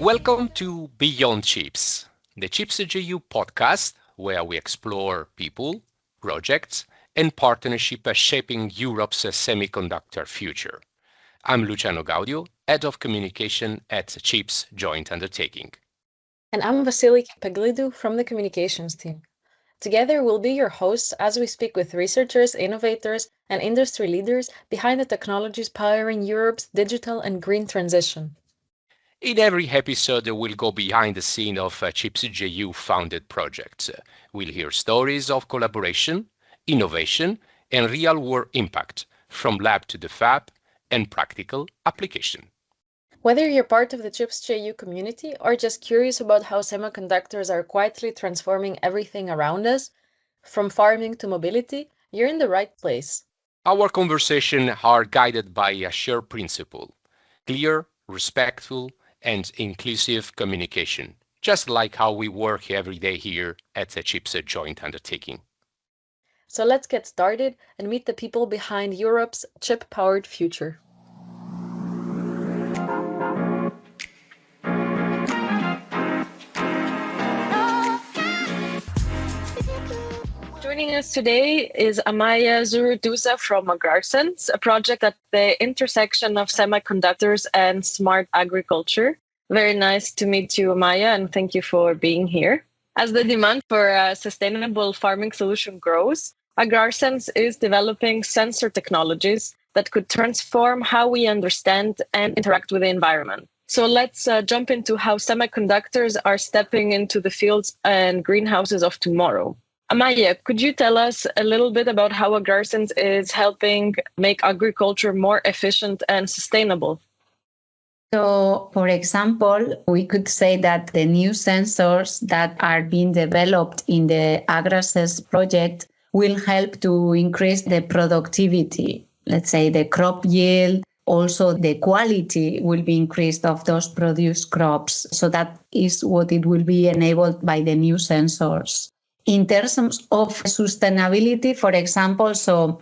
Welcome to Beyond Chips, the Chips GU podcast, where we explore people, projects, and partnership shaping Europe's semiconductor future. I'm Luciano Gaudio, Head of Communication at Chips Joint Undertaking. And I'm Vasily Peglidou from the communications team. Together, we'll be your hosts as we speak with researchers, innovators, and industry leaders behind the technologies powering Europe's digital and green transition. In every episode, we'll go behind the scene of Chips GU founded projects. We'll hear stories of collaboration, innovation, and real-world impact, from lab to the fab and practical application. Whether you're part of the Chips JU community or just curious about how semiconductors are quietly transforming everything around us, from farming to mobility, you're in the right place. Our conversations are guided by a shared principle: clear, respectful, and inclusive communication, just like how we work every day here at the Chips Joint Undertaking. So let's get started and meet the people behind Europe's chip-powered future. Joining us today is Amaia Zurutuza from AGRARSENSE, a project at the intersection of semiconductors and smart agriculture. Very nice to meet you, Amaia, and thank you for being here. As the demand for a sustainable farming solution grows, AGRARSENSE is developing sensor technologies that could transform how we understand and interact with the environment. So let's jump into how semiconductors are stepping into the fields and greenhouses of tomorrow. Amaia, could you tell us a little bit about how AGRARSENSE is helping make agriculture more efficient and sustainable? So, for example, we could say that the new sensors that are being developed in the AGRARSENSE project will help to increase the productivity, let's say the crop yield. Also, the quality will be increased of those produced crops. So that is what it will be enabled by the new sensors. In terms of sustainability, for example, so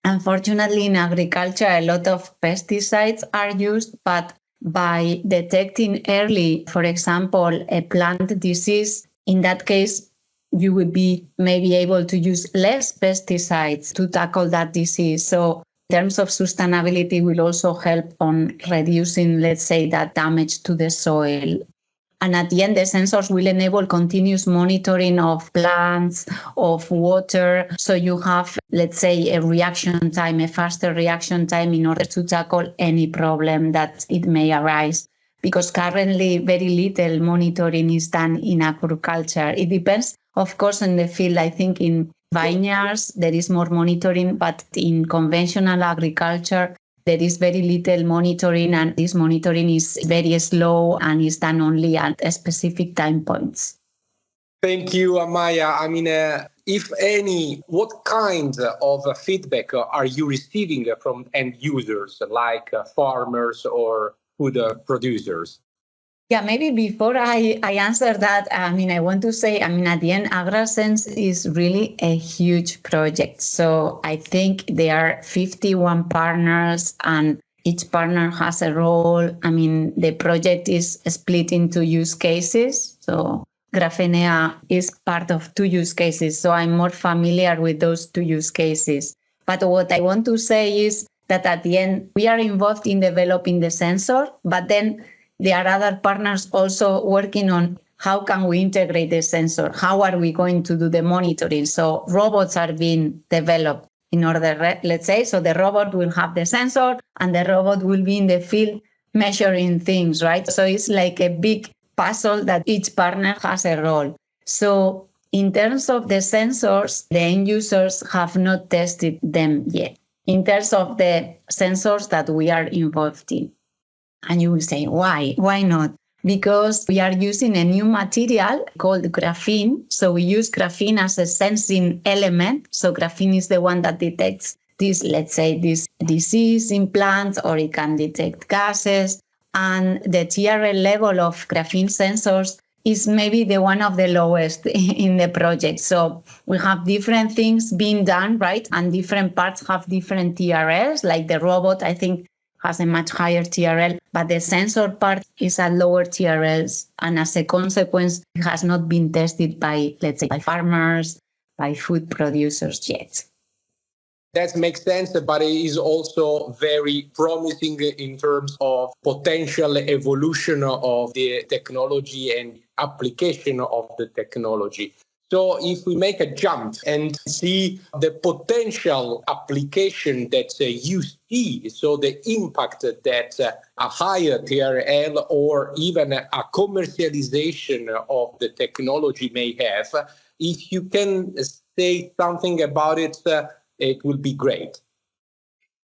unfortunately in agriculture, a lot of pesticides are used, but by detecting early, for example, a plant disease, in that case, you would be maybe able to use less pesticides to tackle that disease. So in terms of sustainability, will also help on reducing, let's say, that damage to the soil. And at the end, the sensors will enable continuous monitoring of plants, of water. So you have, let's say, a reaction time, a faster reaction time in order to tackle any problem that it may arise. Because currently, very little monitoring is done in agriculture. It depends, of course, on the field. I think in vineyards, there is more monitoring, but in conventional agriculture, there is very little monitoring, and this monitoring is very slow and is done only at specific time points. Thank you, Amaia. If any, what kind of feedback are you receiving from end users, like farmers or food producers? Yeah, maybe before I answer that, I want to say, at the end, AGRARSENSE is really a huge project. So I think there are 51 partners and each partner has a role. The project is split into use cases. So Graphenea is part of 2 use cases. So I'm more familiar with those 2 use cases. But what I want to say is that at the end, we are involved in developing the sensor, but then there are other partners also working on how can we integrate the sensor? How are we going to do the monitoring? So robots are being developed in order, let's say, so the robot will have the sensor and the robot will be in the field measuring things, right? So it's like a big puzzle that each partner has a role. So in terms of the sensors, the end users have not tested them yet. In terms of the sensors that we are involved in. And you will say, why? Why not? Because we are using a new material called graphene. So we use graphene as a sensing element. So graphene is the one that detects this, let's say, this disease in plants, or it can detect gases. And the TRL level of graphene sensors is maybe the one of the lowest in the project. So we have different things being done, right? And different parts have different TRLs, like the robot, I think has a much higher TRL, but the sensor part is at lower TRLs. And as a consequence, it has not been tested by, let's say, by farmers, by food producers yet. That makes sense, but it is also very promising in terms of potential evolution of the technology and application of the technology. So if we make a jump and see the potential application that you see, so the impact that a higher TRL or even a commercialization of the technology may have, if you can say something about it, it will be great.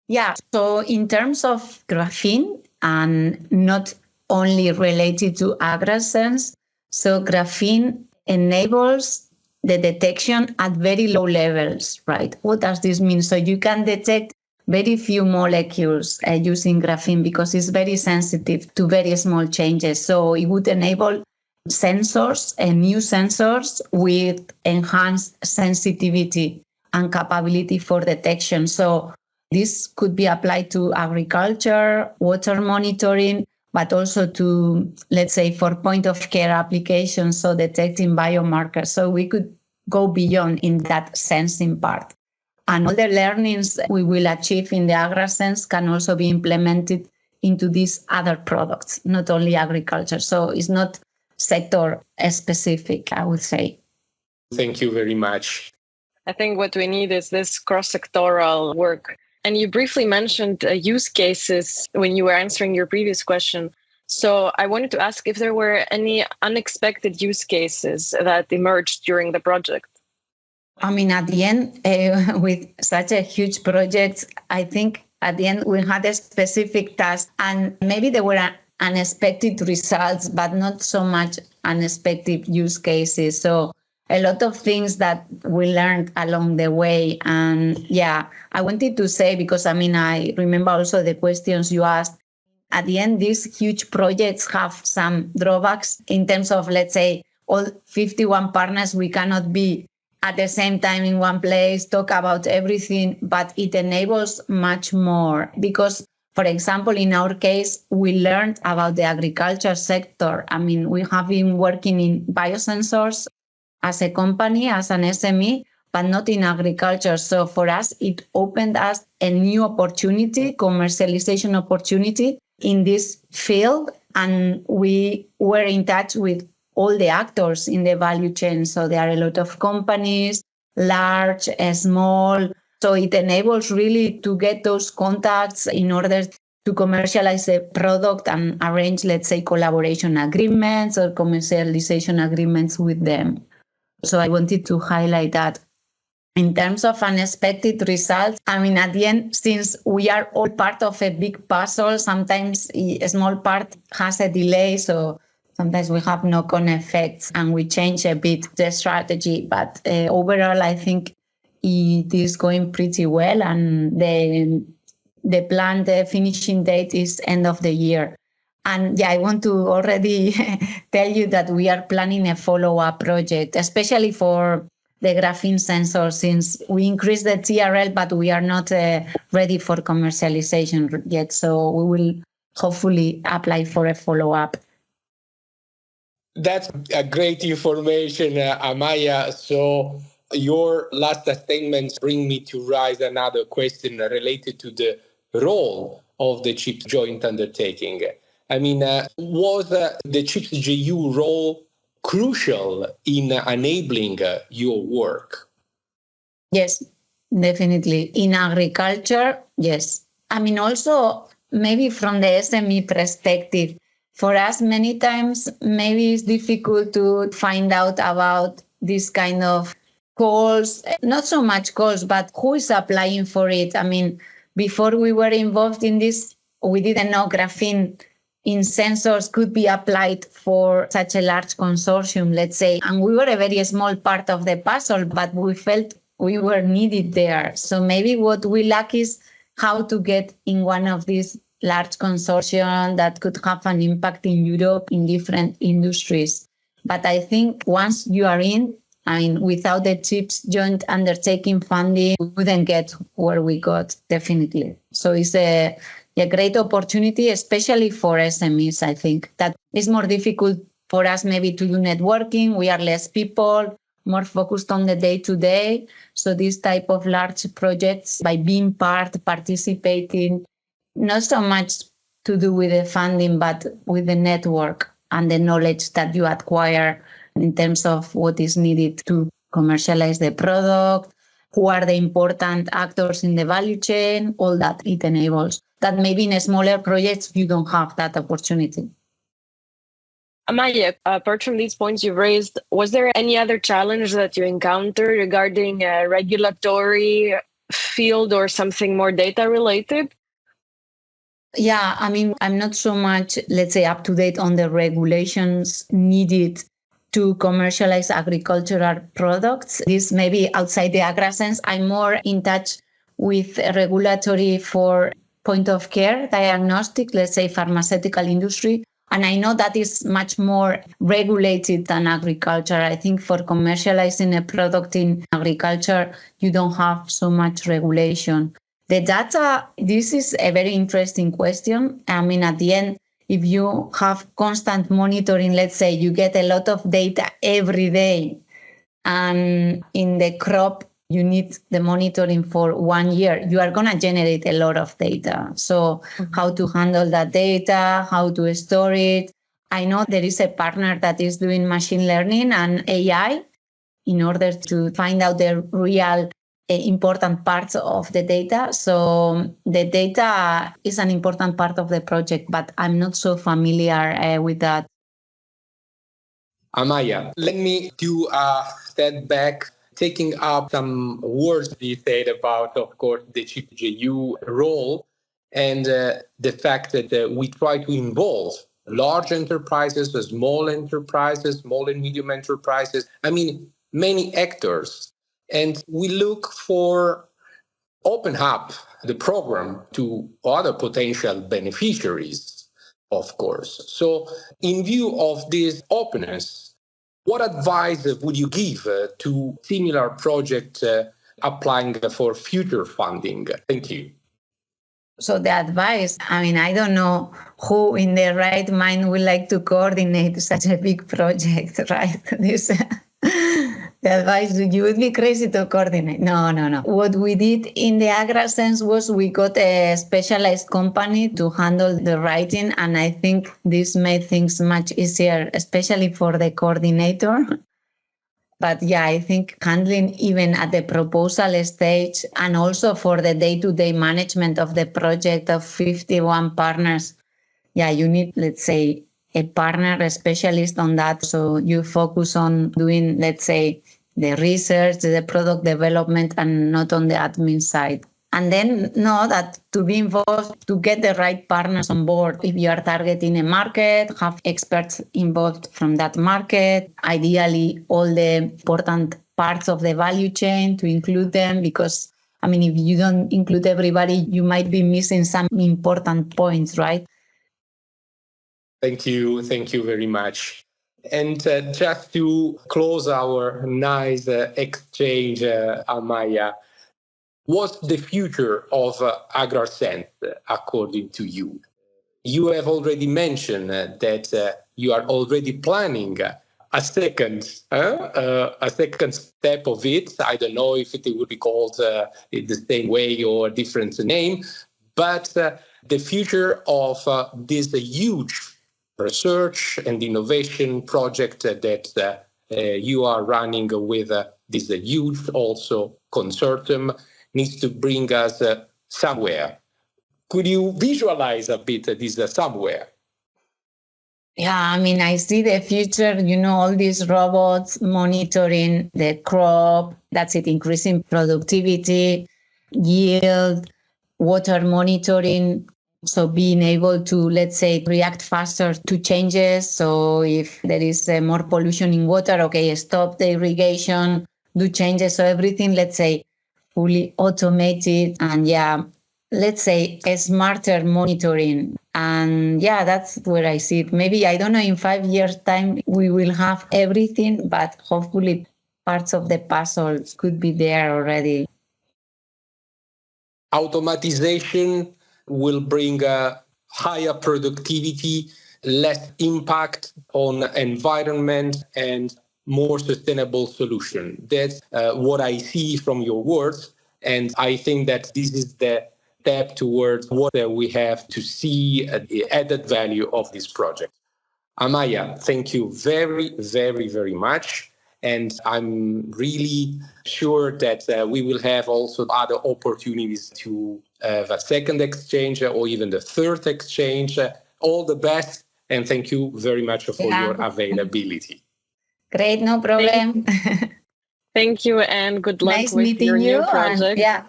Yeah, so in terms of graphene, and not only related to AGRARSENSE, so graphene enables the detection at very low levels, right? What does this mean? So you can detect very few molecules using graphene because it's very sensitive to very small changes. So it would enable sensors and new sensors with enhanced sensitivity and capability for detection. So this could be applied to agriculture, water monitoring, but also to, let's say, for point of care applications, so detecting biomarkers. So we could go beyond in that sensing part. And all the learnings we will achieve in the AGRARSENSE can also be implemented into these other products, not only agriculture. So it's not sector specific, I would say. Thank you very much. I think what we need is this cross-sectoral work. And you briefly mentioned use cases when you were answering your previous question. So I wanted to ask if there were any unexpected use cases that emerged during the project. I mean, at the end, with such a huge project, I think at the end we had a specific task, and maybe there were unexpected results, but not so much unexpected use cases. So a lot of things that we learned along the way. And yeah, I wanted to say, because I mean, I remember also the questions you asked. At the end, these huge projects have some drawbacks in terms of, let's say, all 51 partners, we cannot be at the same time in one place, talk about everything, but it enables much more because, for example, in our case, we learned about the agriculture sector. I mean, we have been working in biosensors as a company, as an SME, but not in agriculture. So for us, it opened us a new opportunity, commercialization opportunity in this field. And we were in touch with all the actors in the value chain. So there are a lot of companies, large, small. So it enables really to get those contacts in order to commercialize the product and arrange, let's say, collaboration agreements or commercialization agreements with them. So I wanted to highlight that. In terms of unexpected results, I mean, at the end, since we are all part of a big puzzle, sometimes a small part has a delay. So sometimes we have knock-on effects and we change a bit the strategy. But overall, I think it is going pretty well. And the planned finishing date is end of the year. And yeah, I want to already tell you that we are planning a follow-up project, especially for the graphene sensor, since we increased the TRL, but we are not ready for commercialization yet. So we will hopefully apply for a follow-up. That's a great information, Amaia. So your last statements bring me to raise another question related to the role of the CHIPS joint undertaking. I mean, was the CHIPS JU role crucial in enabling your work? Yes, definitely. In agriculture, yes. I mean, also maybe from the SME perspective, for us, many times, maybe it's difficult to find out about this kind of calls, not so much calls, but who is applying for it. I mean, before we were involved in this, we didn't know graphene in sensors could be applied for such a large consortium, let's say. And we were a very small part of the puzzle, but we felt we were needed there. So maybe what we lack is how to get in one of these large consortium that could have an impact in Europe in different industries. But I think once you are in, I mean, without the CHIPS joint undertaking funding, we wouldn't get where we got, definitely. So it's a great opportunity, especially for SMEs. I think that is more difficult for us maybe to do networking. We are less people, more focused on the day-to-day. So this type of large projects, by being participating, not so much to do with the funding, but with the network and the knowledge that you acquire in terms of what is needed to commercialize the product, who are the important actors in the value chain, all that it enables. That maybe in smaller projects, you don't have that opportunity. Amaia, apart from these points you've raised, was there any other challenge that you encountered regarding a regulatory field or something more data related? Yeah, I mean, I'm not so much, let's say, up to date on the regulations needed to commercialize agricultural products. This may be outside the AGRARSENSE. I'm more in touch with regulatory for point of care diagnostic, let's say pharmaceutical industry. And I know that is much more regulated than agriculture. I think for commercializing a product in agriculture, you don't have so much regulation. The data, this is a very interesting question. I mean, at the end, if you have constant monitoring, let's say you get a lot of data every day, and in the crop, you need the monitoring for 1 year, you are going to generate a lot of data. So how to handle that data, how to store it. I know there is a partner that is doing machine learning and AI in order to find out the real important parts of the data. So the data is an important part of the project, but I'm not so familiar with that. Amaia, let me do a step back, taking up some words you said about, of course, the ChipJU role and the fact that we try to involve large enterprises, small enterprises, small and medium enterprises, I mean, many actors. And we look for open up the program to other potential beneficiaries, of course. So in view of this openness, what advice would you give to similar projects applying for future funding? Thank you. So the advice, I mean, I don't know who in their right mind would like to coordinate such a big project, right? The advice, you would be crazy to coordinate. No. What we did in the AGRARSENSE was we got a specialized company to handle the writing. And I think this made things much easier, especially for the coordinator. But yeah, I think handling even at the proposal stage and also for the day-to-day management of the project of 51 partners, yeah, you need, let's say, a partner, a specialist on that. So you focus on doing, let's say, the research, the product development, and not on the admin side. And then know that to be involved, to get the right partners on board, if you are targeting a market, have experts involved from that market, ideally all the important parts of the value chain to include them, because, I mean, if you don't include everybody, you might be missing some important points, right? Thank you very much. And just to close our nice exchange, Amaia, what's the future of AGRARSENSE according to you? You have already mentioned that you are already planning a second step of it. I don't know if it would be called the same way or a different name, but the future of this huge research and innovation project that you are running with this huge also consortium needs to bring us somewhere. Could you visualize a bit this somewhere? Yeah, I mean, I see the future, all these robots monitoring the crop, that's it, increasing productivity, yield, water monitoring. So being able to, let's say, react faster to changes. So if there is more pollution in water, okay, stop the irrigation, do changes. So everything, let's say, fully automated and let's say a smarter monitoring. And that's where I see it. Maybe, I don't know, in 5 years' time, we will have everything, but hopefully parts of the puzzle could be there already. Automatization will bring a higher productivity, less impact on environment, and more sustainable solution. That's what I see from your words. And I think that this is the step towards what we have to see the added value of this project. Amaia, thank you very, very, very much. And I'm really sure that we will have also other opportunities to have a second exchange or even the third exchange. All the best. And thank you very much for your availability. Great, no problem. Thank you and good luck Nice with meeting your you. new project. Yeah,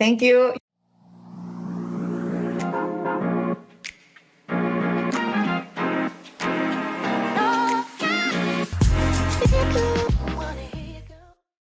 thank you.